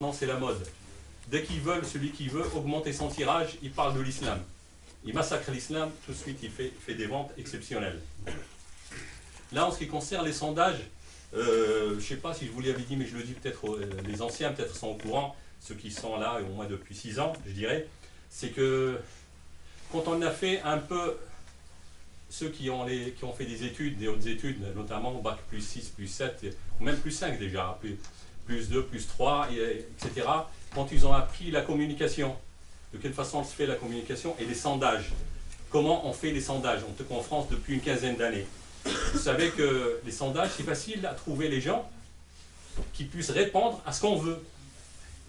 Non, c'est la mode. Dès qu'ils veulent, celui qui veut augmenter son tirage, il parle de l'islam. Il massacre l'islam, tout de suite il fait des ventes exceptionnelles. Là, en ce qui concerne les sondages, je ne sais pas si je vous l'avais dit, mais je le dis peut-être, les anciens peut-être sont au courant, ceux qui sont là au moins depuis 6 ans, je dirais, c'est que quand on a fait un peu, ceux qui ont fait des études, des hautes études, notamment bac plus 6, plus 7, ou même plus 5 déjà, plus 2, plus 3, etc., quand ils ont appris la communication, de quelle façon se fait la communication et les sondages. Comment on fait les sondages, en tout cas en France depuis une quinzaine d'années. Vous savez que les sondages, c'est facile à trouver les gens qui puissent répondre à ce qu'on veut.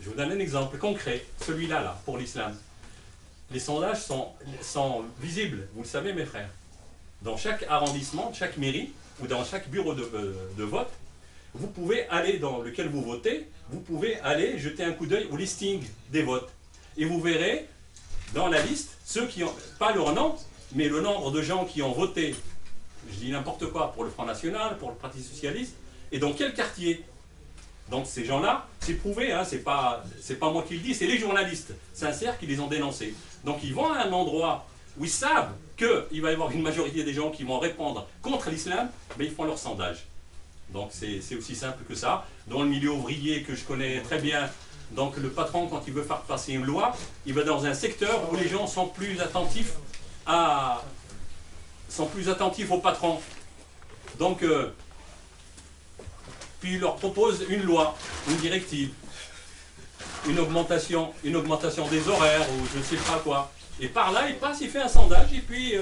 Je vous donne un exemple concret, celui-là, là, pour l'islam. Les sondages sont visibles, vous le savez mes frères. Dans chaque arrondissement, chaque mairie, ou dans chaque bureau de vote, vous pouvez aller dans lequel vous votez, vous pouvez aller jeter un coup d'œil au listing des votes. Et vous verrez dans la liste, ceux qui ont, pas leur nom, mais le nombre de gens qui ont voté, je dis n'importe quoi, pour le Front National, pour le Parti Socialiste, et dans quel quartier. Donc ces gens-là, c'est prouvé, hein, c'est pas moi qui le dis, c'est les journalistes sincères qui les ont dénoncés. Donc ils vont à un endroit où ils savent qu'il va y avoir une majorité des gens qui vont répondre contre l'islam, mais ils font leur sondage. Donc c'est aussi simple que ça. Dans le milieu ouvrier que je connais très bien, donc le patron, quand il veut faire passer une loi, il va dans un secteur où les gens sont plus attentifs au patron. Donc, puis il leur propose une loi, une directive, une augmentation des horaires ou je ne sais pas quoi. Et par là, il passe, il fait un sondage et puis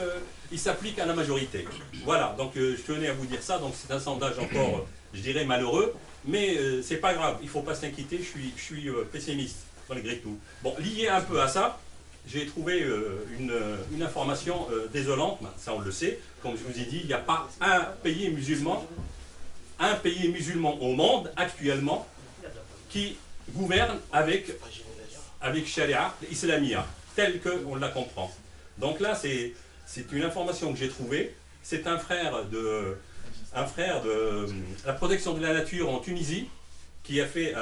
il s'applique à la majorité. Voilà, donc je tenais à vous dire ça. Donc c'est un sondage encore, je dirais, malheureux. Mais c'est pas grave, il ne faut pas s'inquiéter, je suis pessimiste malgré tout. Bon, lié un peu à ça, j'ai trouvé une information désolante, ça on le sait, comme je vous ai dit, il n'y a pas un pays musulman au monde actuellement qui gouverne avec Sharia Islamia, tel qu'on la comprend. Donc là, c'est une information que j'ai trouvée, c'est un frère de la protection de la nature en Tunisie qui a fait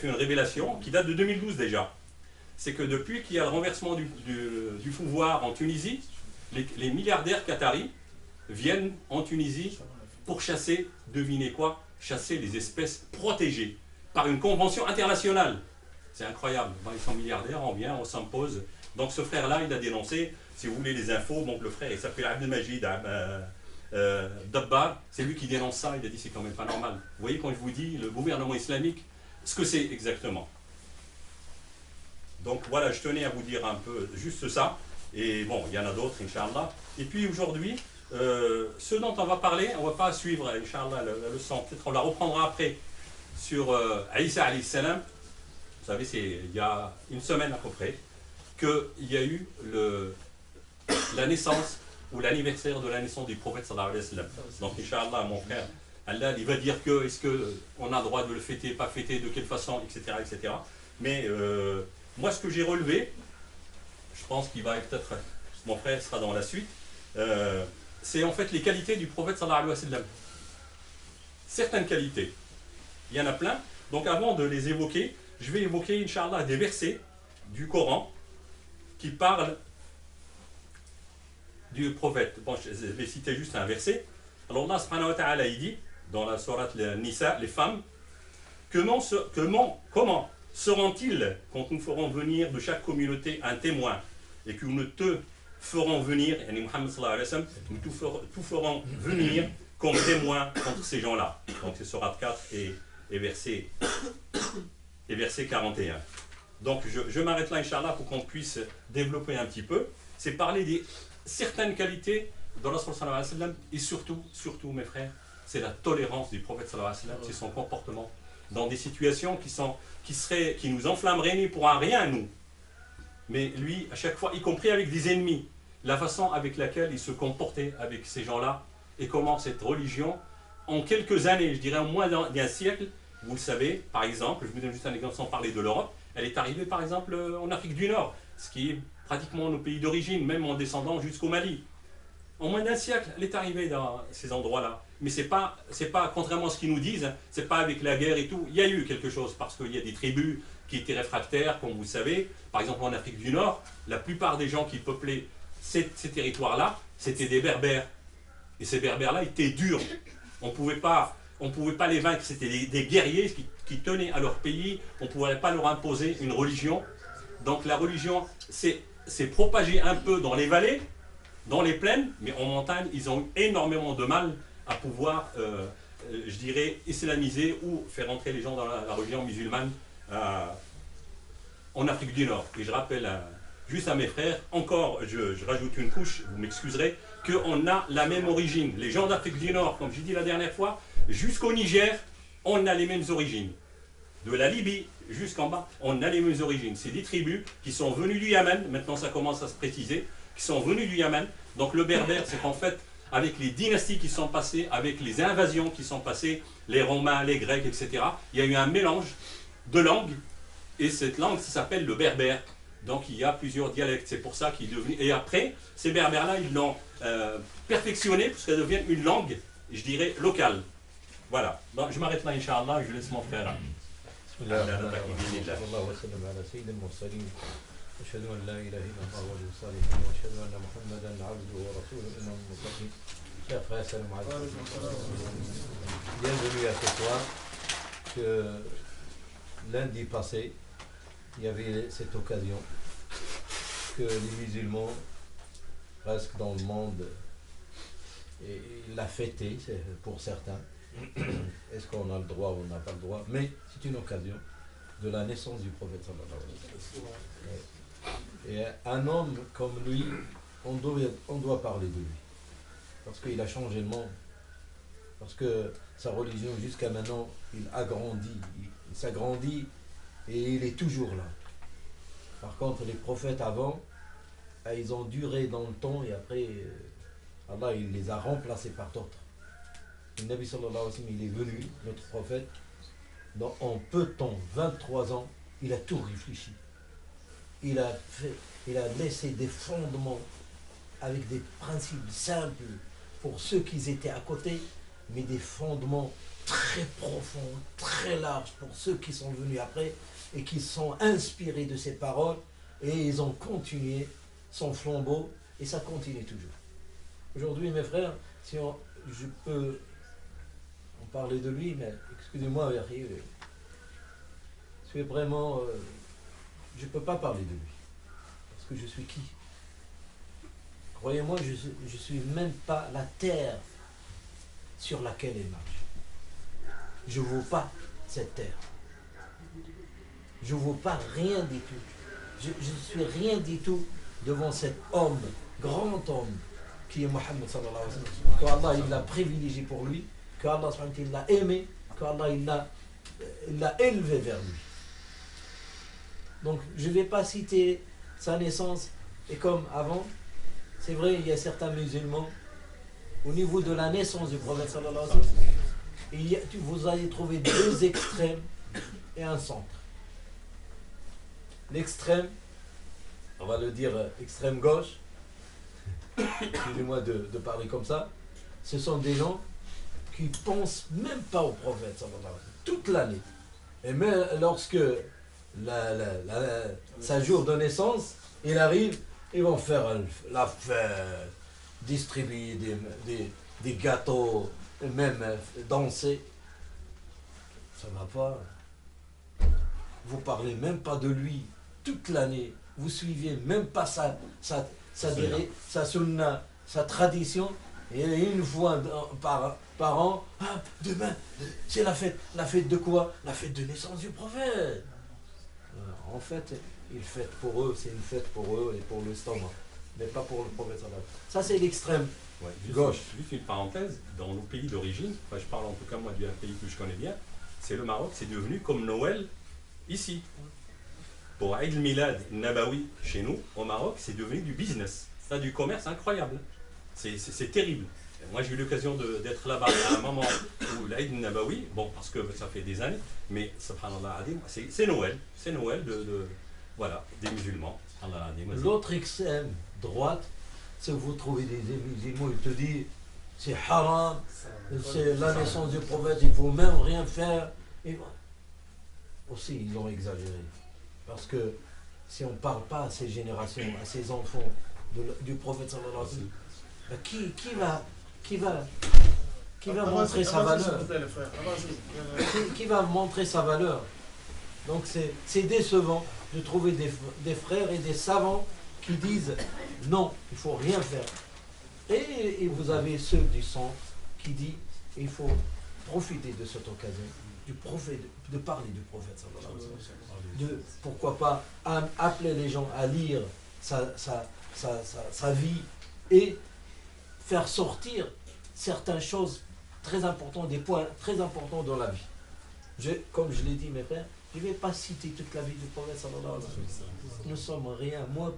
une révélation qui date de 2012 déjà. C'est que depuis qu'il y a le renversement du pouvoir en Tunisie, les milliardaires qataris viennent en Tunisie pour chasser, devinez quoi, chasser les espèces protégées par une convention internationale. C'est incroyable. Bon, ils sont milliardaires, on vient, on s'impose. Donc ce frère-là, il a dénoncé, si vous voulez les infos, bon, le frère il s'appelle Abdelmajid Dabbar, c'est lui qui dénonce ça, il a dit c'est quand même pas normal. Vous voyez quand je vous dis le gouvernement islamique, ce que c'est exactement. Donc voilà, je tenais à vous dire un peu juste ça, et bon, il y en a d'autres, Inch'Allah. Et puis aujourd'hui, ce dont on va parler, on ne va pas suivre, Inch'Allah, la leçon, peut-être on la reprendra après, sur Isa alayhi salam. Vous savez, c'est il y a une semaine à peu près, qu'il y a eu la naissance, ou l'anniversaire de la naissance du prophète sallallahu alayhi wa sallam. Donc, Inch'Allah, mon frère, Allah, il va dire que, est-ce qu'on a le droit de le fêter, pas fêter, de quelle façon, etc. etc. Mais moi, ce que j'ai relevé, je pense qu'il va peut-être, mon frère sera dans la suite, c'est en fait les qualités du prophète sallallahu alayhi wa sallam. Certaines qualités, il y en a plein. Donc, avant de les évoquer, je vais évoquer, Inch'Allah, des versets du Coran qui parlent du prophète. Bon, je vais citer juste un verset. Alors Allah subhanahu wa ta'ala, il dit, dans la sourate Nisa, les femmes, comment seront-ils quand nous ferons venir de chaque communauté un témoin et que nous te ferons venir, et Muhammad sallallahu alayhi wa sallam, nous tout ferons venir comme témoin contre ces gens-là. Donc c'est sourate 4 et verset 41. Donc je m'arrête là, Inch'Allah, pour qu'on puisse développer un petit peu. C'est parler des certaines qualités de Rasul sallallahu alayhi wa sallam et surtout mes frères, c'est la tolérance du prophète sallallahu alayhi wa sallam, c'est son comportement dans des situations qui nous enflammeraient, ni pour un rien nous. Mais lui, à chaque fois, y compris avec des ennemis, la façon avec laquelle il se comportait avec ces gens-là et comment cette religion, en quelques années, je dirais au moins d'un siècle, vous le savez, par exemple, je vous donne juste un exemple sans parler de l'Europe, elle est arrivée par exemple en Afrique du Nord, ce qui est pratiquement nos pays d'origine, même en descendant jusqu'au Mali. En moins d'un siècle, elle est arrivée dans ces endroits-là. Mais c'est pas, contrairement à ce qu'ils nous disent, c'est pas avec la guerre et tout. Il y a eu quelque chose, parce qu'il y a des tribus qui étaient réfractaires, comme vous savez. Par exemple, en Afrique du Nord, la plupart des gens qui peuplaient ces territoires-là, c'était des berbères. Et ces berbères-là étaient durs. On ne pouvait pas les vaincre. C'était des guerriers qui tenaient à leur pays. On ne pouvait pas leur imposer une religion. Donc la religion s'est propagée un peu dans les vallées, dans les plaines, mais en montagne, ils ont eu énormément de mal à pouvoir, je dirais, islamiser ou faire entrer les gens dans la religion musulmane en Afrique du Nord. Et je rappelle juste à mes frères, encore, je rajoute une couche, vous m'excuserez, qu'on a la même origine. Les gens d'Afrique du Nord, comme j'ai dit la dernière fois, jusqu'au Niger, on a les mêmes origines. De la Libye jusqu'en bas, on a les mêmes origines. C'est des tribus qui sont venues du Yémen, maintenant ça commence à se préciser, qui sont venues du Yémen. Donc le berbère, c'est qu'en fait, avec les dynasties qui sont passées, avec les invasions qui sont passées, les Romains, les Grecs, etc., il y a eu un mélange de langues, et cette langue, ça s'appelle le berbère. Donc il y a plusieurs dialectes, c'est pour ça qu'il est devenu... Et après, ces berbères-là, ils l'ont perfectionné pour qu'elle devienne une langue, je dirais, locale. Voilà. Donc, je m'arrête là, Inch'Allah, je laisse mon frère. أشهد أن لا إله إلا الله ولي الصالحين وأشهد أن محمدا عبده ورسوله إمام المتقين. Chers frères, salam alaikum. Bienvenue à ce soir. Que lundi passé, il y avait cette occasion que les musulmans, presque dans le monde, ils la fêté pour certains. Est-ce qu'on a le droit ou on n'a pas le droit? Mais c'est une occasion de la naissance du prophète sallallahu alayhi wa sallam. Et un homme comme lui, on doit parler de lui. Parce qu'il a changé le monde. Parce que sa religion, jusqu'à maintenant, il agrandit, il s'agrandit et il est toujours là. Par contre, les prophètes avant, ils ont duré dans le temps et après, Allah, il les a remplacés par d'autres. Le Nabi sallallahu alayhi wa sallam, il est venu, notre prophète, en peu de temps, 23 ans, il a tout réfléchi. Il a laissé des fondements avec des principes simples pour ceux qui étaient à côté, mais des fondements très profonds, très larges pour ceux qui sont venus après et qui sont inspirés de ces paroles et ils ont continué son flambeau et ça continue toujours. Aujourd'hui, mes frères, si je peux en parler de lui, mais excusez-moi, c'est vraiment... je ne peux pas parler de lui. Parce que je suis qui? Croyez-moi, je ne suis même pas la terre sur laquelle il marche. Je ne vaux pas cette terre. Je ne vaux pas rien du tout. Je ne suis rien du tout devant cet homme, grand homme, qui est Mohammed sallallahu alayhi wa sallam. Qu'Allah il l'a privilégié pour lui, qu'Allah il l'a aimé, qu'Allah il l'a élevé vers lui. Donc je ne vais pas citer sa naissance, et comme avant, c'est vrai, il y a certains musulmans, au niveau de la naissance du prophète sallallahu alayhi wa sallam, vous allez trouver deux extrêmes et un centre. L'extrême, on va le dire extrême gauche, excusez-moi de parler comme ça, ce sont des gens qui ne pensent même pas au prophète sallallahu alayhi wa sallam, toute l'année. Et même lorsque sa jour de naissance, il arrive, ils vont faire la fête, distribuer des gâteaux, même danser. Ça ne va pas. Vous ne parlez même pas de lui toute l'année. Vous suivez même pas sa sunna, sa tradition. Et une fois par an, demain, c'est la fête de quoi? La fête de naissance du prophète. En fait, ils fêtent pour eux, c'est une fête pour eux et pour l'estomac, mais pas pour le prophète. Ça, c'est l'extrême gauche. Juste une parenthèse, dans nos pays d'origine, enfin, je parle en tout cas moi d'un pays que je connais bien, c'est le Maroc, c'est devenu comme Noël ici. Pour Eid al-Milad Nabawi chez nous, au Maroc, c'est devenu du business, ça, du commerce incroyable. C'est terrible. Moi, j'ai eu l'occasion d'être là-bas à un moment où l'Aïd Nabawi, bon, parce que ça fait des années, mais subhanallah, c'est Noël. C'est Noël voilà, des musulmans. L'autre extrême droite, c'est que vous trouvez des musulmans, ils te disent c'est haram, c'est la naissance du prophète, il ne faut même rien faire. Et voilà. Aussi, ils ont exagéré. Parce que si on ne parle pas à ces générations, à ces enfants du prophète sallallahu alayhi wa sallam, qui va montrer sa valeur? Qui va montrer sa valeur? Donc c'est décevant de trouver des frères et des savants qui disent non, il ne faut rien faire. Et vous avez ceux du centre qui disent il faut profiter de cette occasion du prophète, de parler du prophète sallallahu alayhi wa sallam. De pourquoi pas appeler les gens à lire sa vie et faire sortir certaines choses très importantes, des points très importants dans la vie. Comme je l'ai dit, mes frères, je ne vais pas citer toute la vie du prophète sallallahu alayhi wa sallam. Nous sommes rien. Moi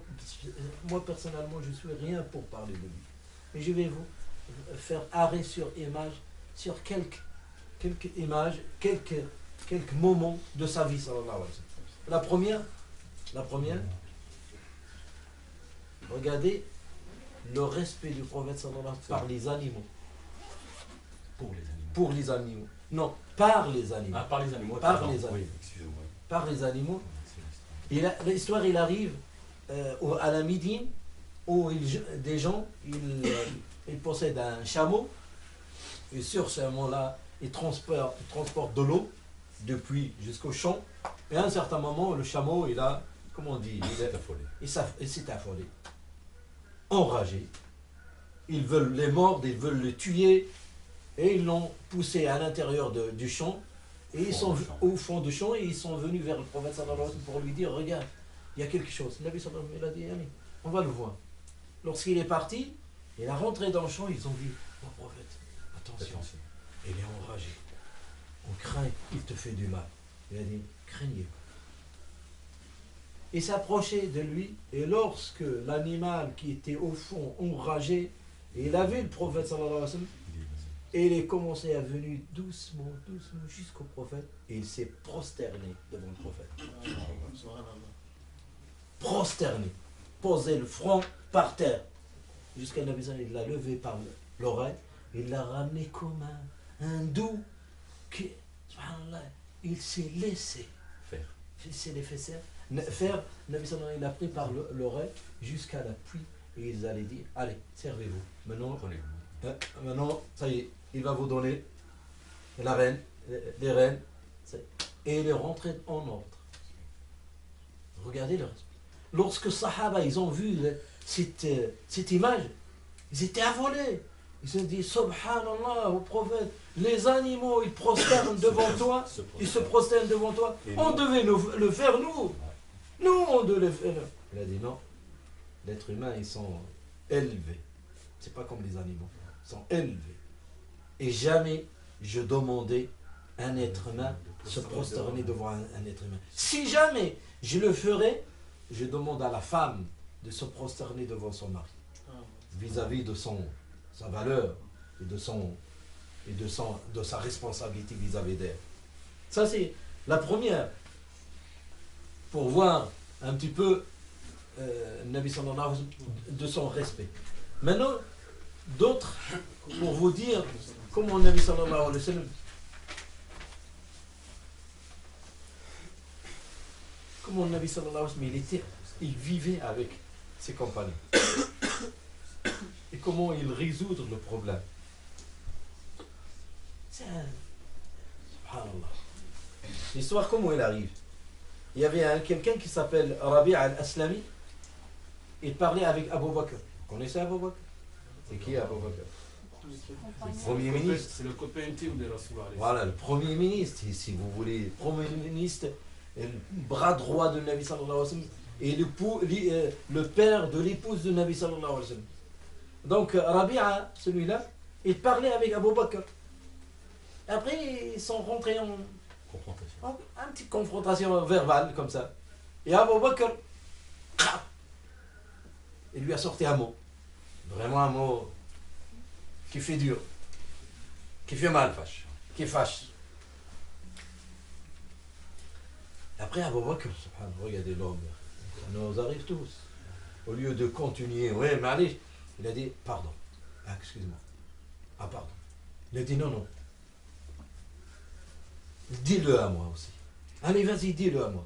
personnellement, je suis rien pour parler de lui. Mais je vais vous faire arrêt sur image, sur quelques images, quelques moments de sa vie sallallahu alayhi wa sallam. La première, regardez le respect du prophète sallallahu alayhi wa sallam par les animaux. Pour les animaux. Non, par les animaux. Ah, par les animaux. Par les animaux. Oui, excusez-moi. Par les animaux. L'histoire, il arrive à la Médine où des gens, ils possèdent un chameau et sur ce chameau-là, ils transportent de l'eau depuis jusqu'au champ. Et à un certain moment, le chameau, il a, comment on dit, il s'est affolé. Enragé. Ils veulent les mordre, ils veulent le tuer. Et ils l'ont poussé à l'intérieur du champ. Et ils sont au fond du champ et ils sont venus vers le prophète sallallahu alayhi wa sallam pour lui dire regarde, il y a quelque chose. Le Nabi sallallahu alayhi wa sallam, il a dit allez, on va le voir. Lorsqu'il est parti, il a rentré dans le champ, ils ont dit oh prophète, attention, il est enragé. On craint qu'il te fait du mal. Il a dit craignez pas. Il s'approchait de lui et lorsque l'animal qui était au fond enragé, il a vu le prophète sallallahu alayhi wa sallam. Et il est commencé à venir doucement jusqu'au prophète et il s'est prosterné devant le prophète. Prosterné, posé le front par terre. Jusqu'à Nabi sallallahu alayhi wa sallam, il l'a levé par l'oreille, il l'a ramené comme un doux qui, subhanallah, il s'est laissé faire. Il s'est laissé faire. Nabi sallallahu alayhi wa sallam, il l'a pris par l'oreille jusqu'à la pluie et ils allaient dire allez, servez-vous. Maintenant, ça y est, il va vous donner la reine, les reines, et il est rentré en ordre. Regardez le respect. Lorsque Sahaba, ils ont vu cette image, ils étaient affolés. Ils se sont dit, subhanallah, au prophète, les animaux, ils prosternent devant toi, ils se prosternent devant toi. On devait le faire, nous. Nous, on devait le faire. Il a dit, non, l'être humain, ils sont élevés. C'est pas comme les animaux. Sont élevés. Et jamais je demandais à un être humain se prosterner devant un être humain. Si jamais je le ferais, je demande à la femme de se prosterner devant son mari. Vis-à-vis de sa valeur et de sa responsabilité vis-à-vis d'elle. Ça c'est la première. Pour voir un petit peu Nabi sallallahu alayhi wa sallam de son respect. Maintenant, d'autres, pour vous dire comment Nabi sallallahu alayhi wa sallam, comment Nabi sallallahu alayhi wa sallam, il vivait avec ses compagnons. Et comment il résoudre le problème. C'est subhanallah. L'histoire, comment elle arrive? Il y avait quelqu'un qui s'appelle Rabi' al-Aslami. Il parlait avec Abu Bakr. Vous connaissez Abu Bakr? C'est qui Abu Bakr? Le premier ministre. C'est le copain intime de Rasulullah. Voilà, le premier ministre, si vous voulez. Le premier ministre, le bras droit de Nabi sallallahu alayhi wa sallam. Et le père de l'épouse de Nabi sallallahu alayhi wa sallam. Donc Rabi'a, celui-là, il parlait avec Abu Bakr. Après, ils sont rentrés en une petite confrontation verbale, comme ça. Et Abu Bakr, il lui a sorti un mot. Vraiment un mot qui fait dur, qui fait mal, qui fâche. Après Abu Bakr, regardez l'homme, ça nous arrive tous. Au lieu de continuer, ouais, mais allez, Il a dit, pardon. Ah, excuse-moi. Ah, pardon. Il a dit, non, non. Dis-le à moi aussi. Allez, vas-y, dis-le à moi.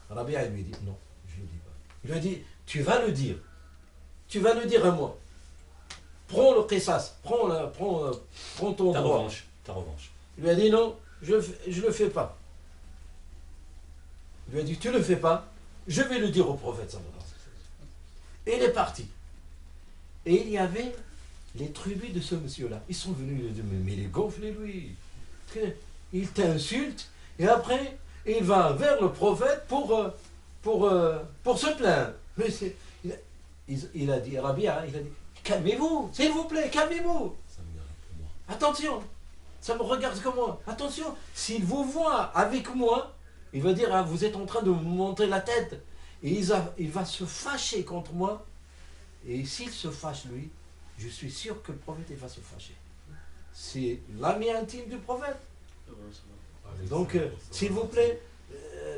Rabia lui dit, non, je ne le dis pas. Il lui a dit, tu vas le dire. Tu vas le dire à moi. Prends le qisas, prends ton Ta droit. revanche. Ta revanche. Il lui a dit, non, je le fais pas. Il lui a dit, tu le fais pas, je vais le dire au prophète sallallahu alayhi wa sallam. Et il est parti. Et il y avait les tribus de ce monsieur-là. Ils sont venus, ils disent, mais il est gonflé lui. Il t'insulte, et après, il va vers le prophète pour se plaindre. Mais il a dit, Rabia, il a dit, calmez-vous, s'il vous plaît, calmez-vous. Ça me regarde pour moi. Attention, ça me regarde comme moi. Attention, s'il vous voit avec moi, il va dire, ah, vous êtes en train de me monter la tête. Et il va se fâcher contre moi. Et s'il se fâche, lui, je suis sûr que le prophète il va se fâcher. C'est l'ami intime du prophète. Donc, s'il vous plaît,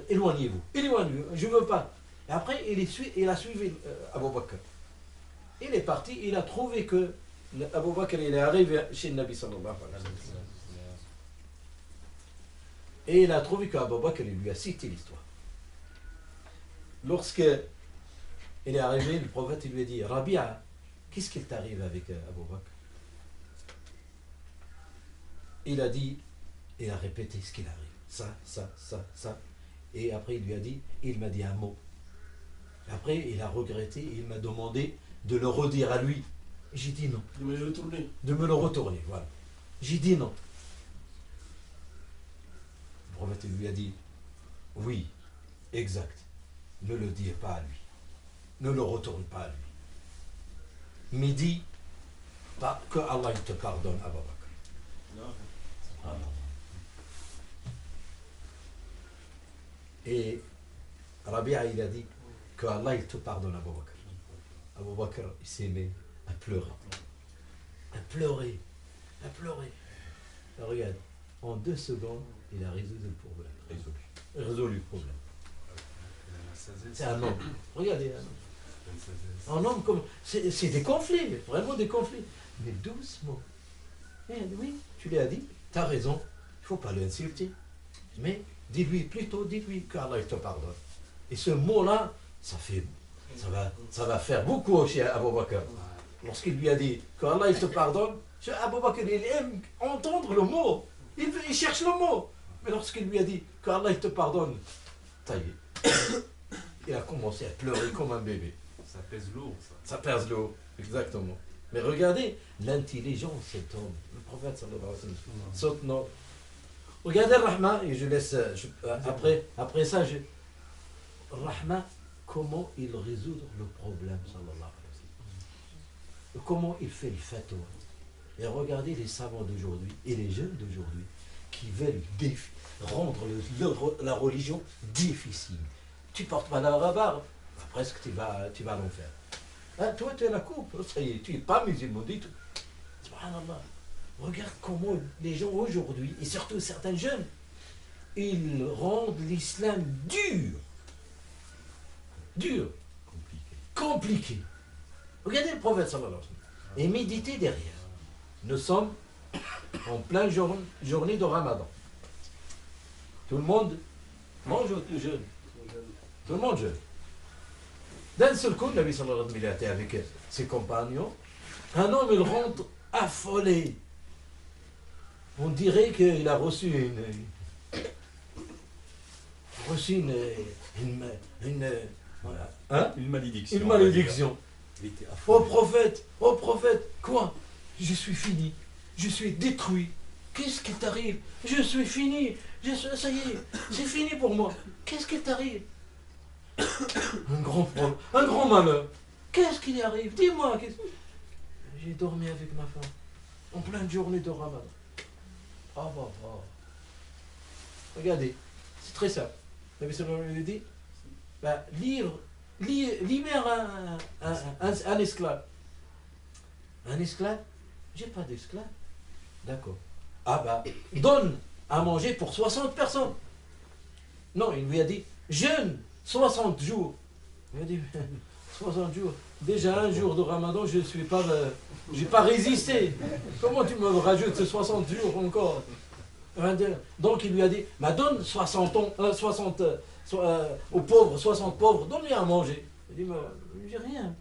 éloignez-vous. Éloignez-vous, je ne veux pas. Et après, il a suivi Abu Bakr. Il est parti, il a trouvé que Abu Bakr il est arrivé chez le Nabi sallallahu alayhi wa sallam. Et il a trouvé qu'Abu Bakr il lui a cité l'histoire. Lorsque il est arrivé, le prophète il lui a dit, Rabia, qu'est-ce qu'il t'arrive avec Abu Bakr? Il a dit, il a répété ce qu'il arrive. Ça. Et après, il lui a dit, il m'a dit un mot. Après, il a regretté, il m'a demandé de le redire à lui. J'ai dit non. De me le retourner. De me le retourner, voilà. J'ai dit non. Le prophète lui a dit, oui, exact. Ne le dis pas à lui. Ne le retourne pas à lui. Mais dis, pas que Allah te pardonne, Abu Bakr. Non. Ah non. Et Rabia, il a dit que Allah il te pardonne, Abu Bakr. Abu Bakr, il s'est mis à pleurer. À pleurer. Alors, regarde, en 2 secondes, il a résolu le problème. Résolu le problème. C'est un homme. Regardez, un homme comme. C'est des conflits, vraiment des conflits. Mais doucement. Et oui, tu lui as dit, tu as raison, il ne faut pas l'insulter. Mais dis-lui plutôt, dis-lui qu'Allah te pardonne. Et ce mot-là, ça va faire beaucoup chez Abu Bakr. Lorsqu'il lui a dit qu'Allah te pardonne, Abu Bakr il aime entendre le mot. Il cherche le mot. Mais lorsqu'il lui a dit qu'Allah te pardonne, ça y est. Il a commencé à pleurer comme un bébé. Ça pèse lourd, ça. Ça pèse lourd, exactement. Mais regardez l'intelligence de cet homme, le prophète sallallahu alayhi wa sallam. Saute non. Regardez Rahma, et je laisse. Après ça, Rahma, comment il résout le problème, sallallahu alayhi wa sallam. Comment il fait le fatwa. Et regardez les savants d'aujourd'hui et les jeunes d'aujourd'hui qui veulent rendre la religion difficile. Tu portes pas la barbe, presque tu vas l'enfer. Hein, toi, tu es la coupe, ça y est, tu n'es pas musulman du tout. Subhanallah. Regarde comment les gens aujourd'hui, et surtout certains jeunes, ils rendent l'islam dur. Dur. Compliqué. Regardez le prophète sallallahu alayhi wa sallam. Et méditez derrière. Nous sommes en pleine journée de Ramadan. Tout le monde mange ou jeûne. Tout le monde jeûne. D'un seul coup, le Nabi sallallahu alayhi wa sallam, il était avec ses compagnons. Un homme, il rentre affolé. On dirait qu'il a reçu Une malédiction. Une malédiction. Il était Oh affolé. prophète, quoi? Je suis fini. Je suis détruit. Qu'est-ce qui t'arrive? Je suis fini. Ça y est, c'est fini pour moi. Qu'est-ce qui t'arrive? Un grand malheur. Qu'est-ce qui lui arrive? Dis-moi. J'ai dormi avec ma femme en pleine journée de Ramadan. Regardez, c'est très simple. Nabi sallallahu alayhi wa sallam dit, libère un esclave. Un esclave? J'ai pas d'esclave. D'accord. Donne à manger pour 60 personnes. Non, il lui a dit, jeûne 60 jours. Il lui a dit, 60 jours. Déjà un jour de Ramadan, je suis pas, j'ai pas résisté. Comment tu me rajoutes ces 60 jours encore? Donc il lui a dit, bah donne 60 aux pauvres, 60 pauvres, donne-lui à manger. Il dit, bah, j'ai rien.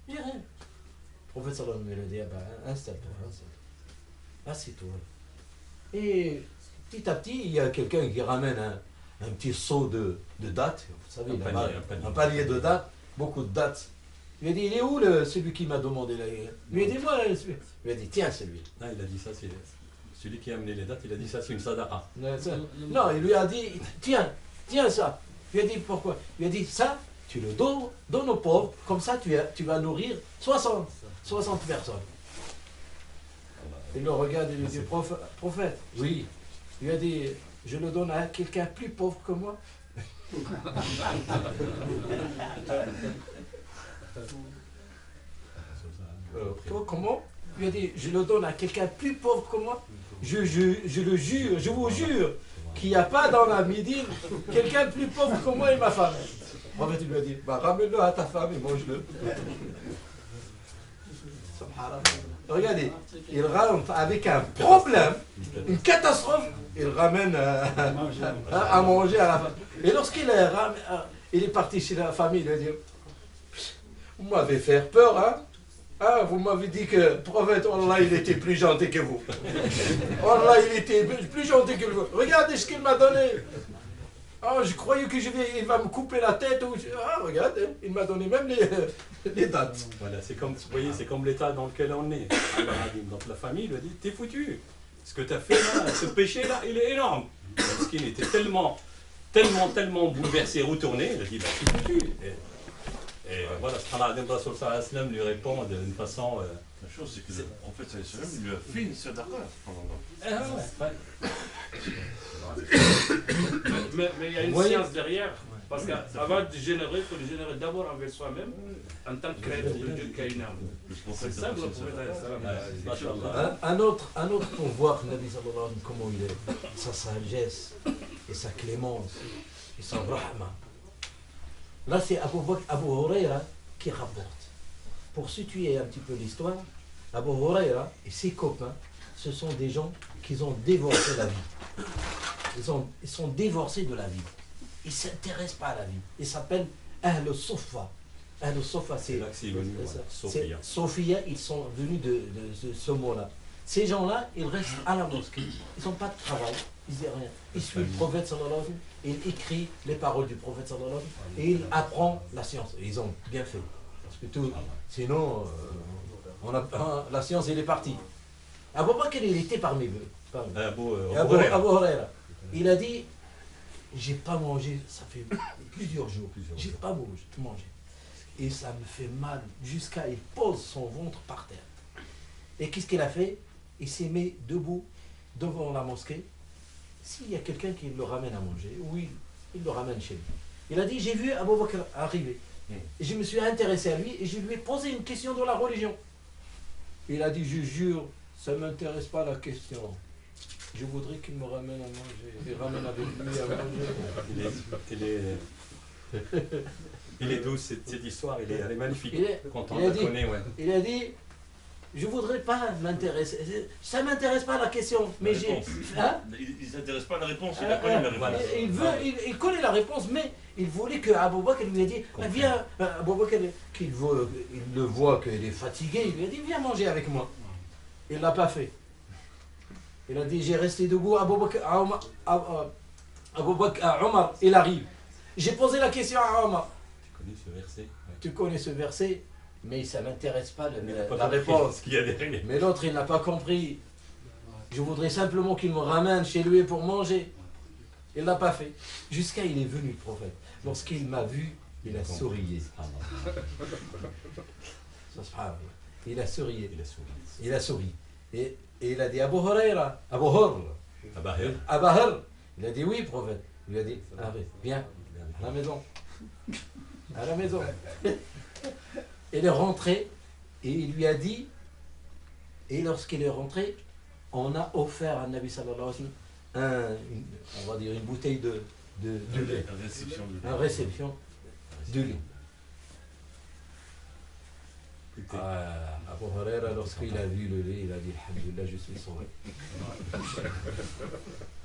J'ai rien. Le prophète sallallahu alayhi wa sallam lui a dit, bah, installe-toi, assieds-toi. Et petit à petit, il y a quelqu'un qui ramène un petit seau de dattes. Vous savez, un panier de dattes, beaucoup de dattes. Il a dit, il est où celui qui m'a demandé là? Il lui a dit, moi, il a dit, tiens, c'est lui. Ah, il a dit ça, c'est celui qui a amené les dates, il a dit ça, c'est une sadaqa. Non, il lui a dit, tiens ça. Il lui a dit, pourquoi? Il lui a dit, ça, tu le donnes aux pauvres, comme ça tu vas nourrir 60 personnes. Il le regarde et lui dit, prophète, oui. Il lui a dit, je le donne à quelqu'un plus pauvre que moi. Comment? Il lui a dit, je le donne à quelqu'un plus pauvre que moi. Je le jure, je vous jure, qu'il n'y a pas dans la Médine quelqu'un de plus pauvre que moi et ma femme. En fait, il lui a dit, bah, ramène-le à ta femme et mange-le. Regardez, il rentre avec un problème, une catastrophe, il ramène à manger à la femme. Et lorsqu'il est parti chez la famille, il a dit, vous m'avez fait peur, hein? Ah, vous m'avez dit que le prophète, Allah, il était plus gentil que vous. Allah, il était plus gentil que vous. Regardez ce qu'il m'a donné. Ah, je croyais que il va me couper la tête. Ah, regarde, il m'a donné même les dates. Voilà, c'est comme, vous voyez, c'est comme l'état dans lequel on est. Donc la famille lui a dit, t'es foutu. Ce que tu as fait là, ce péché-là, il est énorme. Parce qu'il était tellement bouleversé, retourné, il a dit, bah, t'es foutu. Et voilà, le Rasoul sallallahu alayhi wa sallam lui répond d'une façon... La chose, c'est que en fait, sallallahu alayhi wa sallam, il lui a fait une sadaqa. Mais il y a une science derrière. Parce qu'avant de générer, il faut le générer d'abord envers soi-même, en tant que créateur de Dieu qui a une âme. C'est ça que le prophète un autre pour voir Nabi sallallahu alayhi wa sallam comment il est, sa sagesse et sa clémence et son rahma. Là, c'est Abu Huraira qui rapporte. Pour situer un petit peu l'histoire, Abu Huraira et ses copains, ce sont des gens qui ont divorcé la vie. Ils sont divorcés de la vie. Ils ne s'intéressent pas à la vie. Ils s'appellent Ahl Sofa. Ahl Sofa, c'est Sophia. Sophia, ils sont venus de ce mot-là. Ces gens-là, ils restent à la mosquée. Ils n'ont pas de travail. Ils disent rien. Ils suivent le prophète sallallahu alayhi wa sallam. Il écrit les paroles du prophète sallallahu alayhi wa sallam. Et il apprend la science. Et ils ont bien fait. Parce que sinon, la science, elle est partie. Abu Bakr, il était parmi eux. Abu Huraira. Il a dit, j'ai pas mangé, ça fait plusieurs jours. J'ai pas mangé. Et ça me fait mal jusqu'à il pose son ventre par terre. Et qu'est-ce qu'il a fait? Il s'est mis debout devant la mosquée. S'il y a quelqu'un qui le ramène à manger, oui, il le ramène chez lui. Il a dit, j'ai vu Abu Bakr arriver. Et je me suis intéressé à lui et je lui ai posé une question de la religion. Il a dit, je jure, ça ne m'intéresse pas la question. Je voudrais qu'il me ramène à manger. Il ramène avec lui à manger. Il est douce, cette histoire, elle est magnifique. Quand on la connaît, ouais. Il a dit, je ne voudrais pas m'intéresser. Ça ne m'intéresse pas la question. Mais j'ai. Hein? Il ne s'intéresse pas à la réponse, il a connu la réponse. Il connaît la réponse, mais il voulait que Abu Bakr lui ait dit, viens, Abu Bakr, il le voit qu'il est fatigué, il lui a dit, viens manger avec moi. Il ne l'a pas fait. Il a dit, j'ai resté debout, Abu Bakr, Omar, il arrive. J'ai posé la question à Omar. Tu connais ce verset? Ouais. Tu connais ce verset, mais ça ne m'intéresse pas la réponse. Mais l'autre, il n'a pas compris. Je voudrais simplement qu'il me ramène chez lui pour manger. Il ne l'a pas fait. Jusqu'à il est venu, le prophète. Lorsqu'il m'a vu, il a sourié. Il a sourié. Il a souri. Et il a dit, Abu Huraira, Abu Hur. Il a dit, oui, prophète. Il a dit, viens, à la maison. À la maison. Il est rentré et il lui a dit, et lorsqu'il est rentré, on a offert à Nabi sallallahu alayhi wa sallam on va dire une bouteille de lait. Une réception de lait. Écoutez. Abu Huraira, lorsqu'il a vu le lait, il a dit Alhamdulillah, je suis sauvé.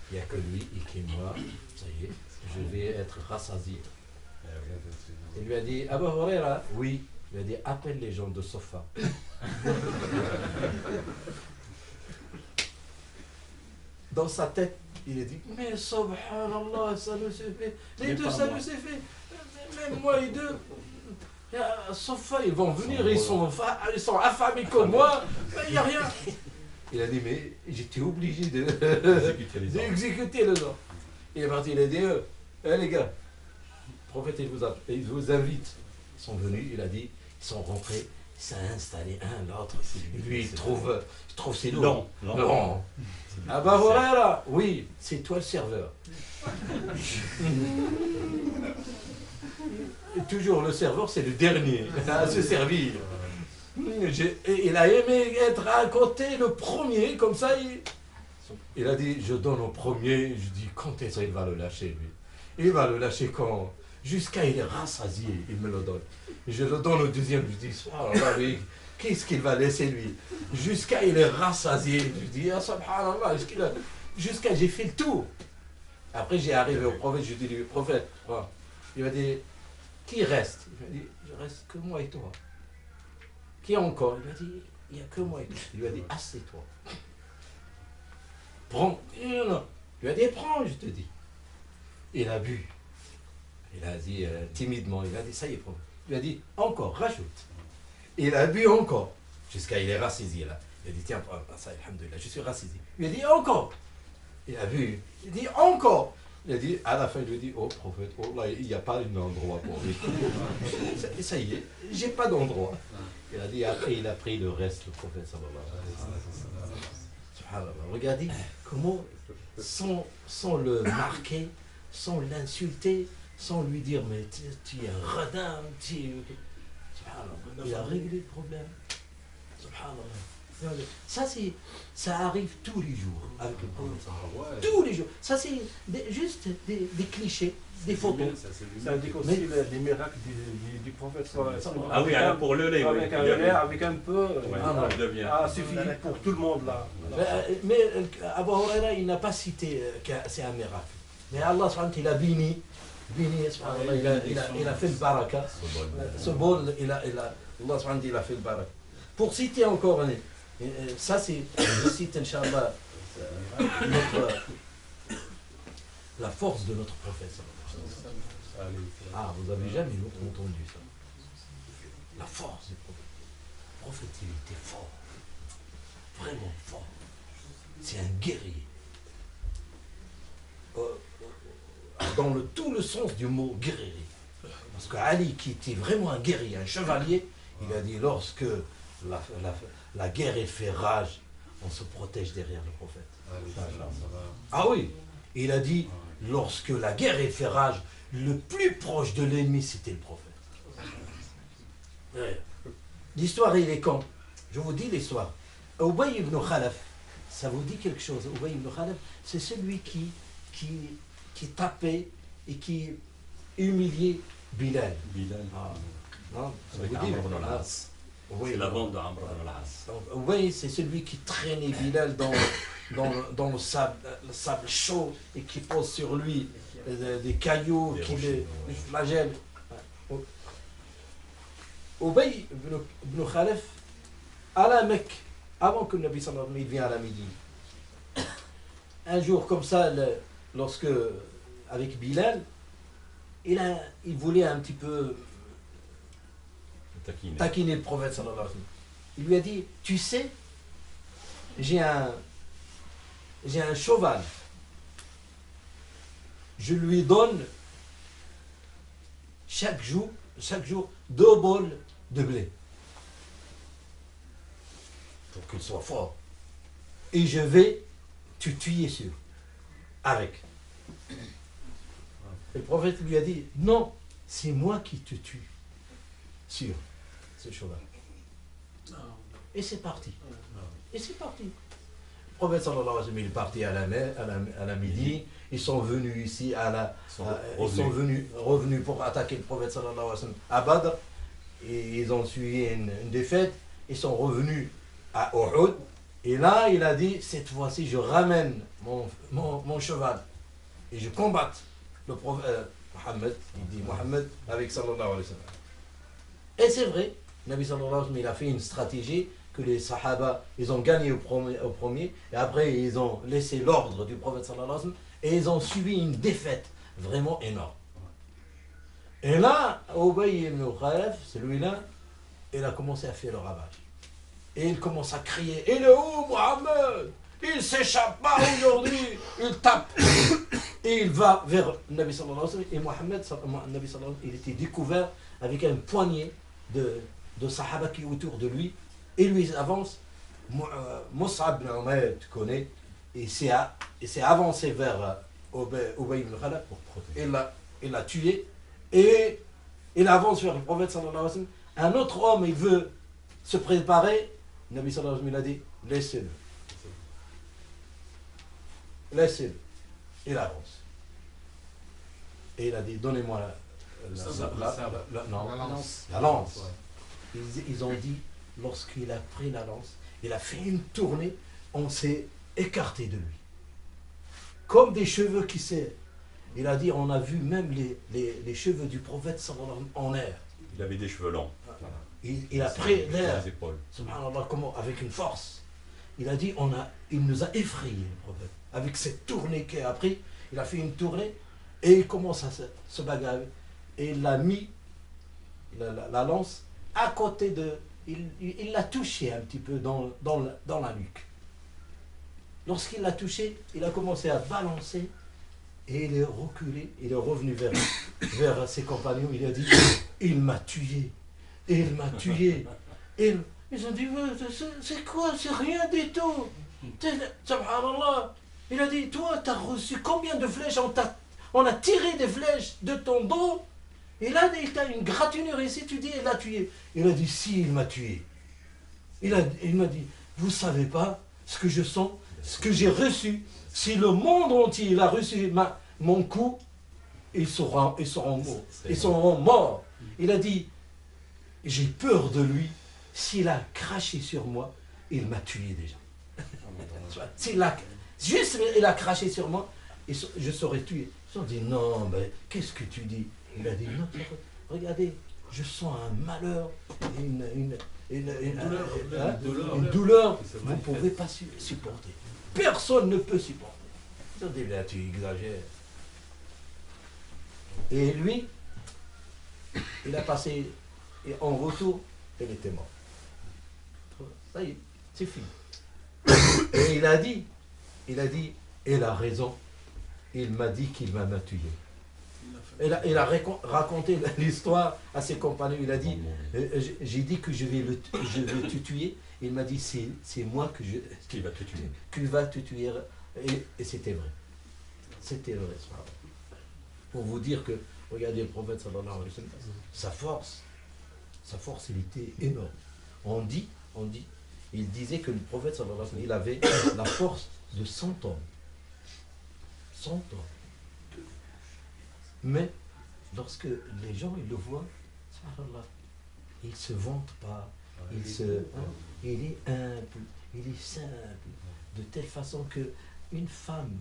Il n'y a que lui et qui moi, ça y est, je vais être rassasié. Il lui a dit Abu Huraira, oui. Il a dit appelle les gens de Sofa. Dans sa tête, il a dit mais subhanallah, ça nous s'est fait. Les deux, ça nous s'est fait. Même moi, les deux. Sofa, ils vont venir, ils sont affamés comme moi, il n'y a rien. Il a dit, mais j'étais obligé d'exécuter les gens. Il est parti, il a dit, les gars, le prophète, il vous invite. Ils sont venus, il a dit, ils sont rentrés, il s'est installé un, l'autre. Lui, il trouve c'est long. Non. Ah bah voilà, oui, c'est toi le serveur. Et toujours le serveur, c'est le dernier à se servir. Il a aimé être à côté le premier, comme ça il a dit, je donne au premier, je dis, quand est-ce qu'il va le lâcher lui? Il va le lâcher quand? Jusqu'à il est rassasié, il me le donne. Je le donne au deuxième, je dis, oh là, qu'est-ce qu'il va laisser lui? Jusqu'à il est rassasié, je dis, ah subhanallah, jusqu'à j'ai fait le tour. Après j'ai arrivé au prophète, je dis, le prophète, il m'a dit, qui reste? Il m'a dit, je reste que moi et toi. Qui encore? Il m'a dit, il n'y a que moi et toi. Il lui a dit, assieds-toi. Prends. Il lui a dit, prends, je te dis. Il a bu. Il a dit timidement, il a dit, ça y est, prends. Il lui a dit, encore, rajoute. Il a bu encore. Jusqu'à il est rassasié là. Il a dit, tiens, prends ça, alhamdoulilah, je suis rassasié. Il a dit, encore. Il a bu. Il a dit, encore. Il a dit, à la fin, il lui a dit, oh prophète, oh là, il n'y a pas d'endroit pour lui. Ça y est, j'ai pas d'endroit. Il a dit, après, il a pris le reste, le prophète, sallallahu alayhi wa sallam. Regardez comment, sans le marquer, sans l'insulter, sans lui dire, mais tu es un radin, il a réglé le problème. Ça arrive tous les jours avec le prophète. Tous les jours. Ça, c'est juste des clichés, des photos. Ça indique aussi les miracles du prophète. Ah oui, alors pour le lait, avec un peu, suffit pour tout le monde là. Mais Abu Huraira, il n'a pas cité que c'est un miracle. Mais Allah, il a béni, il a fait le baraka. Ce bol, Allah, il a fait le baraka. Pour citer encore, ça c'est, je cite, Inch'Allah, la force de notre prophète. Ah, vous n'avez jamais entendu ça. La force du prophète. Le prophète, il était fort. Vraiment fort. C'est un guerrier. Dans tout le sens du mot guerrier. Parce qu'Ali, qui était vraiment un guerrier, un chevalier, il a dit, lorsque la guerre est fait rage, on se protège derrière le prophète. Ah oui, il a dit, lorsque la guerre est fait rage, le plus proche de l'ennemi, c'était le prophète. L'histoire, il est quand? Je vous dis l'histoire. Ubay ibn Khalaf, ça vous dit quelque chose? Ubay ibn Khalaf, c'est celui qui tapait et qui humiliait Bilal. Non, ça vous dit, c'est la bande d'Amr ibn al-As. Oui, c'est celui qui traînait Bilal dans le sable chaud et qui pose sur lui des cailloux, qui le flagelle. Ubay ibn Khalaf, à la Mecque, avant que le Nabi sallallahu alayhi wa sallam vienne à la Médine, un jour comme ça, lorsque, avec Bilal, il voulait un petit peu taquiner le prophète sallallahu alayhi wa sallam. Il lui a dit, tu sais, j'ai un cheval. Je lui donne chaque jour 2 bols de blé. Pour qu'il soit fort. Et je vais te tuer sur. Avec. Et le prophète lui a dit, non, c'est moi qui te tue. Sur ce cheval. Et c'est parti. Et c'est parti. Le prophète sallallahu alayhi wa sallam, il est parti à la Médine. Ils sont venus ici ils sont revenus pour attaquer le prophète sallallahu alayhi wa sallam à Badr. et ils ont suivi une défaite, ils sont revenus à Uhud, et là il a dit, cette fois-ci je ramène mon cheval, et je combatte le prophète Mohammed, il dit Mohammed avec sallallahu alayhi wa sallam. Et c'est vrai, Nabi sallallahu alayhi wa sallam, il a fait une stratégie que les Sahaba, ils ont gagné au premier, et après ils ont laissé l'ordre du prophète sallallahu alayhi wa sallam, et ils ont subi une défaite vraiment énorme. Et là, Ubay ibn Khalaf, celui-là, il a commencé à faire le ravage. Et il commence à crier, il est où Mohammed? Il s'échappe pas aujourd'hui, il tape. Et il va vers Nabi sallallahu alayhi wa sallam, et Mohammed, Nabi sallallahu alayhi wa sallam, il était découvert avec un poignet de Sahaba qui est autour de lui, et lui avance. Mus'ab ibn Umayr, tu connais, et s'est avancé vers Ubay ibn Khalaf pour protéger. Il l'a tué, et il avance vers le prophète sallallahu alayhi wa sallam. Un autre homme, il veut se préparer, Nabi sallallahu alayhi wa sallam, il a dit, laissez-le. Laissez-le. Il avance. Et il a dit, donnez-moi la lance. Ils ont dit, lorsqu'il a pris la lance, il a fait une tournée, on s'est écarté de lui. Comme des cheveux qui s'est... Il a dit, on a vu même les cheveux du prophète sallallahu en air. Il avait des cheveux longs. Il a pris l'air, subhanallah, comment, avec une force. Il a dit, il nous a effrayés, le prophète. Avec cette tournée qu'il a pris, il a fait une tournée, et il commence à se bagarrer. Et il a mis la lance à côté de... Il l'a touché un petit peu dans la nuque. Lorsqu'il l'a touché, il a commencé à balancer, et il est reculé, il est revenu vers ses compagnons, il a dit, il m'a tué, il m'a tué. Ils ont dit, c'est quoi, c'est rien du tout. Subhanallah. Il a dit, toi, tu as reçu combien de flèches? On a tiré des flèches de ton dos. Et là, il t'a une gratinure ici, tu dis, il l'a tué. Il a dit, si, il m'a tué. Il m'a dit, vous ne savez pas ce que je sens, ce que j'ai reçu. Si le monde entier il a reçu mon coup, ils seront morts. Ils seront morts. Il a dit, j'ai peur de lui. S'il a craché sur moi, il m'a tué déjà. Il a craché sur moi, et je serais tué. Ils ont dit, non, mais qu'est-ce que tu dis? Il a dit, non, regardez, je sens un malheur, une douleur, vous ne pouvez pas supporter. Personne ne peut supporter. Ils ont dit, là, tu exagères. Et lui, il a passé, et en retour, il était mort. Ça y est, c'est fini. Et il a dit, il a raison, il m'a dit qu'il m'a tué. Il a raconté l'histoire à ses compagnons, il a dit, j'ai dit que je vais te tuer, il m'a dit, c'est moi qui va te tuer. Qui va te tuer, et c'était vrai. C'était vrai, pour vous dire que, regardez le prophète sallallahu alayhi wa sallam, sa force, il était énorme. On dit, il disait que le prophète sallallahu alayhi wa sallam, il avait la force de 100 hommes. 100 hommes. Mais, lorsque les gens, ils le voient, il ne se vante pas, il est humble, il est simple, de telle façon que une femme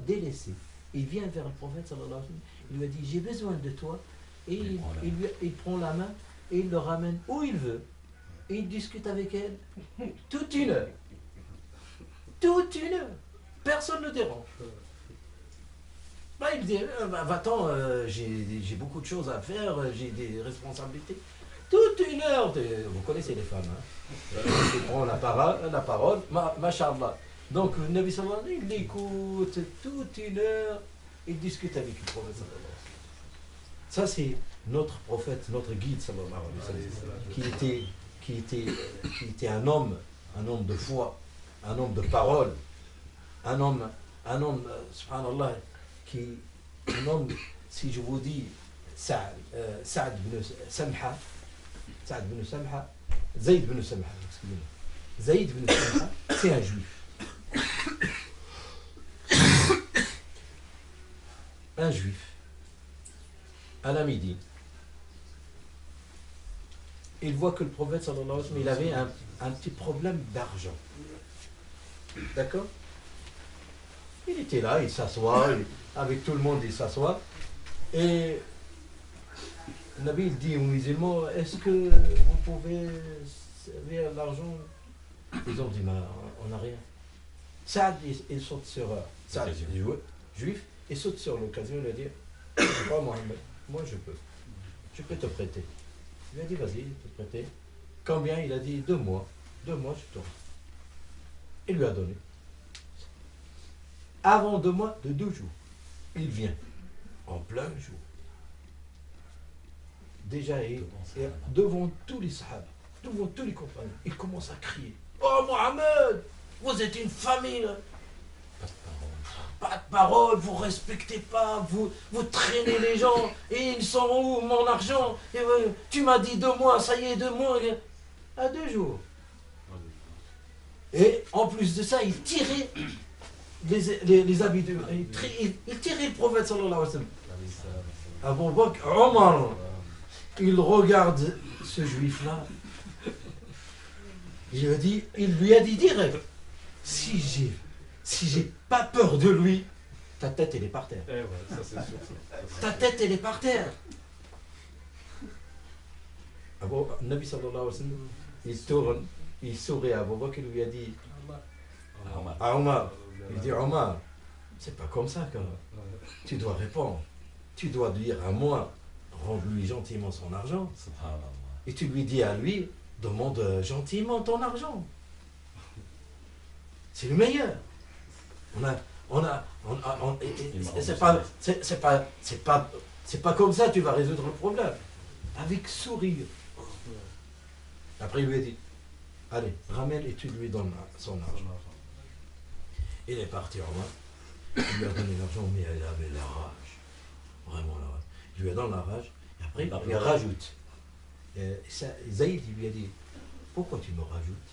délaissée, il vient vers le prophète sallallahu alayhi wa sallam, il lui a dit, j'ai besoin de toi, et il prend la main, et il le ramène où il veut, et il discute avec elle toute une heure. Toute une heure. Personne ne le dérange. Là, il dit, va-t'en, j'ai beaucoup de choses à faire, j'ai des responsabilités. Toute une heure, vous connaissez les femmes, hein. Il prend la parole, machallah. Donc, le Nabi sallallahu alayhi wa sallam, il l'écoute toute une heure, il discute avec le prophète sallallahu alayhi wa sallam. Ça, c'est notre prophète, notre guide sallallahu alayhi wa sallam, qui était un homme de foi, un homme de parole, un homme, subhanallah, un homme, si je vous dis, Saad ibn Samha, Zayd ibn Samha, excusez-moi. Zayd ibn Samha, c'est un juif. Un juif, à la Médine. il voit que le prophète sallallahu alayhi wa sallam, il avait un petit problème d'argent. D'accord? Il était là, il s'assoit, avec tout le monde il s'assoit. Et le Nabi il dit aux musulmans, est-ce que vous pouvez servir l'argent? Ils ont dit, mais on n'a rien. Saad, il saute sur Saad, juif, il saute sur l'occasion, il a dit, oh Mohamed, moi je peux te prêter. Il a dit, vas-y, te prêter. Combien? Il a dit, 2 mois. 2 mois, je te rends. Il lui a donné. Avant 2 mois, de 2 jours, il vient, en plein jour. Déjà, devant tous les sahaba, devant tous les compagnons, il commence à crier, oh Mohamed, vous êtes une famille. Pas de parole, vous respectez pas, vous traînez les gens, et ils sont où mon argent? Et, tu m'as dit 2 mois, ça y est, 2 mois, à 2 jours. Et en plus de ça, il tirait les habits de... Il tirait le prophète sallallahu alayhi wa sallam. Abu Bakr, Omar, il regarde ce juif-là. Il lui a dit direct, si j'ai pas peur de lui, ta tête elle est par terre. Eh ouais, ça c'est sûr. Ta tête elle est par terre. Nabi sallallahu alayhi wa sallam, il tourne, il sourit à Abu Bakr, il lui a dit, à Omar, il dit Omar, c'est pas comme ça quand tu dois répondre. Tu dois dire à moi, rends-lui gentiment son argent. Et tu lui dis à lui, demande gentiment ton argent. C'est le meilleur. C'est pas comme ça tu vas résoudre le problème. Avec sourire. Après il lui a dit, allez, ramène et tu lui donnes son argent. Il est parti en main. Il lui a donné l'argent, mais il avait la rage. Vraiment la rage. Il lui a donné la rage. Et après, il rajoute. Zaïd, il lui a dit, pourquoi tu me rajoutes?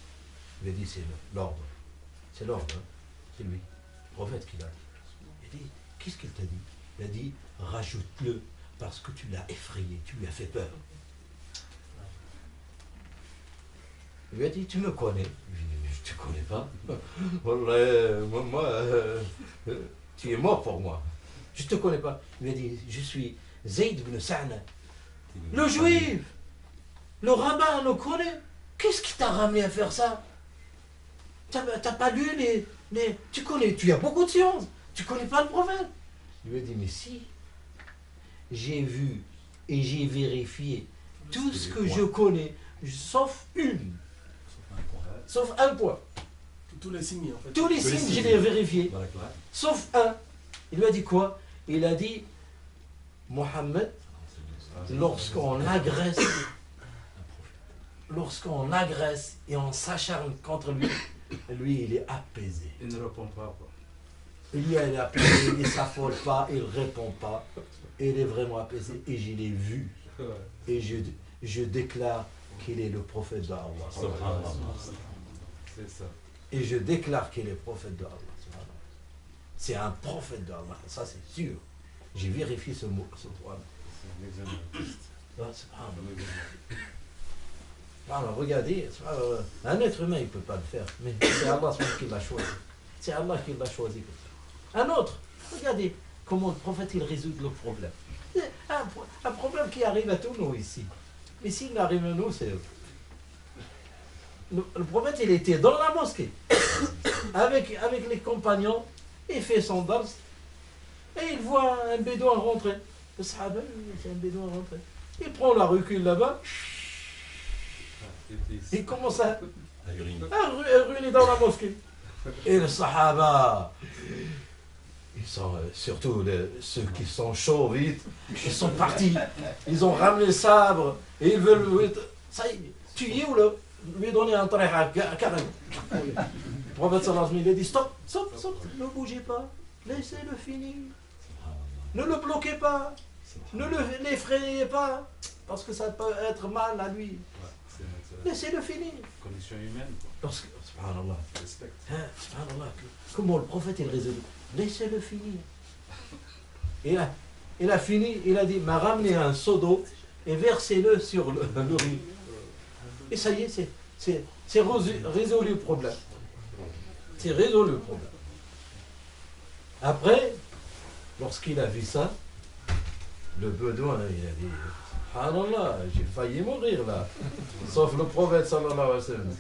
Il lui a dit, c'est l'ordre. C'est l'ordre, hein. C'est lui, le prophète qui l'a dit. Il a dit, qu'est-ce qu'il t'a dit? Il a dit, rajoute-le parce que tu l'as effrayé, tu lui as fait peur. Il lui a dit, tu me connais? Il lui a dit, mais je ne te connais pas. Tu es mort pour moi. Je ne te connais pas. Il lui a dit, je suis Zayd ibn Sa'na. Le juif, le rabbin le connaît. Qu'est-ce qui t'a ramené à faire ça? T'as pas lu les... Tu connais, tu as beaucoup de science. Tu connais pas le prophète. Il lui a dit, mais si. J'ai vu et j'ai vérifié tout ce que je connais, sauf une. Sauf un point. Tous les signes, en fait. Tous les signes, je les ai vérifiés. Sauf un. Il lui a dit quoi? Il a dit, Mohammed, lorsqu'on agresse et on s'acharne contre lui, lui, il est apaisé. Il ne répond pas, quoi. Lui, il est apaisé, il ne s'affole pas, il ne répond pas. Il est vraiment apaisé. Et je l'ai vu. Et je déclare qu'il est le prophète d'Allah. C'est ça. Et je déclare qu'il est le prophète d'Allah. C'est un prophète d'Allah. Ça, c'est sûr. J'ai vérifié ce mot, ce point. Alors, regardez, un être humain, il ne peut pas le faire. Mais c'est Allah qui l'a choisi. C'est Allah qui l'a choisi. Un autre, regardez comment le prophète il résout le problème. Un problème qui arrive à tous nous ici. Mais s'il arrive à nous, c'est... Le prophète, il était dans la mosquée, avec les compagnons, il fait son dars, et il voit un bédouin rentrer. Le sahaba, c'est un bédouin rentrer. Il prend la recule là-bas, il commence à uriner dans la mosquée. Et le sahaba, ils sont, surtout ceux qui sont chauds vite, ils sont partis, ils ont ramené le sabre, et ils veulent... Ça y est, tu y es ou là? Lui donner un tariha carré. Le prophète sallallahu alayhi wa sallam, il a dit stop, ne bougez pas, laissez-le finir. Ne le bloquez pas, ne l'effrayez pas, parce que ça peut être mal à lui. Laissez-le finir. Condition humaine, quoi. Parce que, subhanallah, subhanallah, comment le prophète il résout? Laissez-le finir. Il a fini, il a dit, m'a ramené un seau d'eau et versez-le sur le riz. et ça y est, c'est résolu le problème. C'est résolu le problème. Après, lorsqu'il a vu ça, le bédouin, il a dit, subhanallah, j'ai failli mourir là. Sauf le prophète, sallallahu alayhi wa sallam.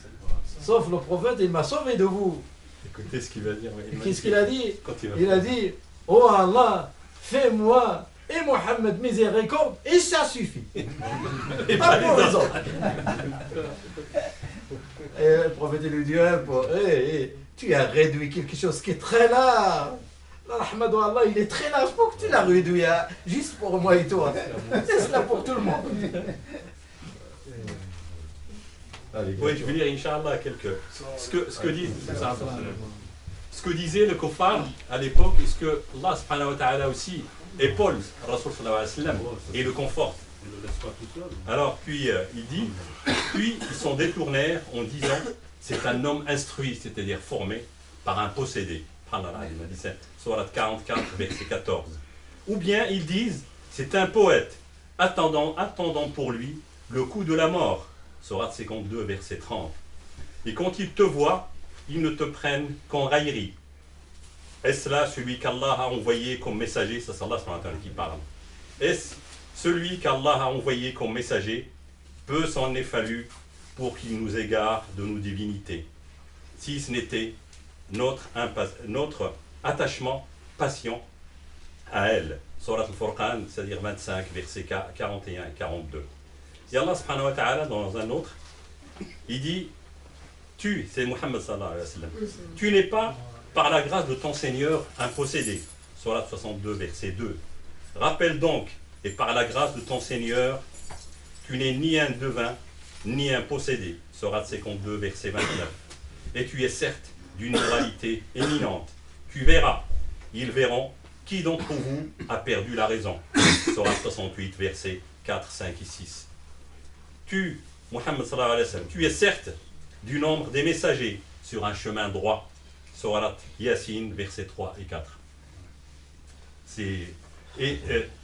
Sauf le prophète, il m'a sauvé de vous. Écoutez ce qu'il va dire. Qu'est-ce qu'il a dit? Il a dit, oh Allah, fais-moi et Mohammed miséricorde, et ça suffit. Et pas pour les autres. Et le prophète lui dit, tu as réduit quelque chose qui est très large. La rahmat d'Allah, il est très large. Pourquoi tu l'as réduit juste pour moi et toi? C'est cela pour tout le monde. Oui, je vais lire, Inch'Allah, quelques. Ce que disait le kuffar à l'époque, est-ce que Allah subhanahu wa ta'ala aussi épaule Rasul sallallahu alayhi wa sallam et le conforte. Alors, puis il dit, puis ils s'en détournèrent en disant, c'est un homme instruit, c'est-à-dire formé par un possédé. Surat 44, verset 14. Ou bien ils disent, c'est un poète, attendant pour lui le coup de la mort. Surat 52, verset 30. Et quand ils te voient, ils ne te prennent qu'en raillerie. Est-ce là celui qu'Allah a envoyé comme messager? Ça, c'est Allah qui parle. Est-ce celui qu'Allah a envoyé comme messager? Peu s'en est fallu pour qu'il nous égare de nos divinités. Si ce n'était notre attachement patient à elle. Surat al-Furqan, c'est-à-dire 25, versets 41 et 42. Et Allah subhanahu wa ta'ala, dans un autre, il dit, c'est Muhammad sallallahu alayhi wa sallam, tu n'es pas, par la grâce de ton Seigneur, un possédé. Surat 62, verset 2. Rappelle donc, et par la grâce de ton Seigneur, tu n'es ni un devin, ni un possédé. Surat 52, verset 29. Et tu es certes d'une moralité éminente. Tu verras, ils verront, qui d'entre vous a perdu la raison. Surat 68, versets 4, 5 et 6. Tu, Muhammad sallallahu alayhi wa sallam, tu es certes du nombre des messagers sur un chemin droit. Surat Yassine, versets 3 et 4.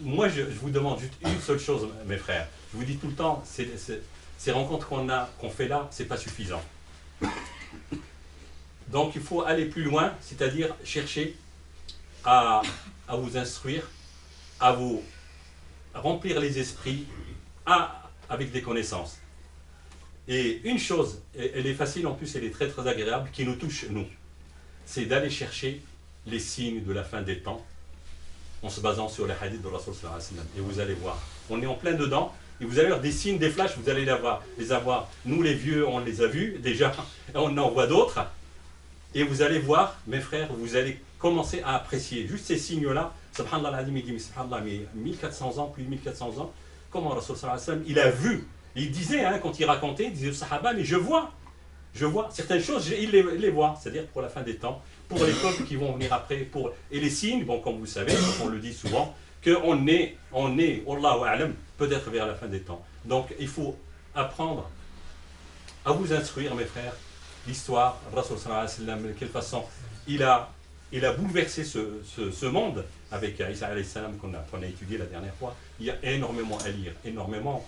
Moi, je vous demande juste une seule chose, mes frères. Je vous dis tout le temps, ces rencontres qu'on fait là, c'est pas suffisant. Donc, il faut aller plus loin, c'est-à-dire chercher à vous instruire, à vous remplir les esprits avec des connaissances. Et une chose, elle est facile, en plus elle est très très agréable, qui nous touche, nous, c'est d'aller chercher les signes de la fin des temps en se basant sur les hadiths de Rasul sallallahu alayhi wa sallam. Et vous allez voir, on est en plein dedans, et vous allez avoir des signes, des flashs, vous allez les avoir. Nous les vieux, on les a vus déjà, et on en voit d'autres. Et vous allez voir, mes frères, vous allez commencer à apprécier juste ces signes-là. Subhanallah al-Adim, il dit, subhanallah, mais 1400 ans, plus de 1400 ans, comment Rasul sallallahu alayhi wa sallam, il a vu. Il disait, quand il racontait, il disait aux Sahaba, mais je vois certaines choses, il les voit, c'est-à-dire pour la fin des temps, pour les peuples qui vont venir après, et les signes, bon, comme vous savez, on le dit souvent, qu'on est, Allahu a'lam, peut-être vers la fin des temps. Donc, il faut apprendre à vous instruire, mes frères, l'histoire, Rasul sallallahu alayhi wa sallam, de quelle façon il a bouleversé ce monde avec Isa alayhi salam qu'on a étudié la dernière fois. Il y a énormément à lire, énormément.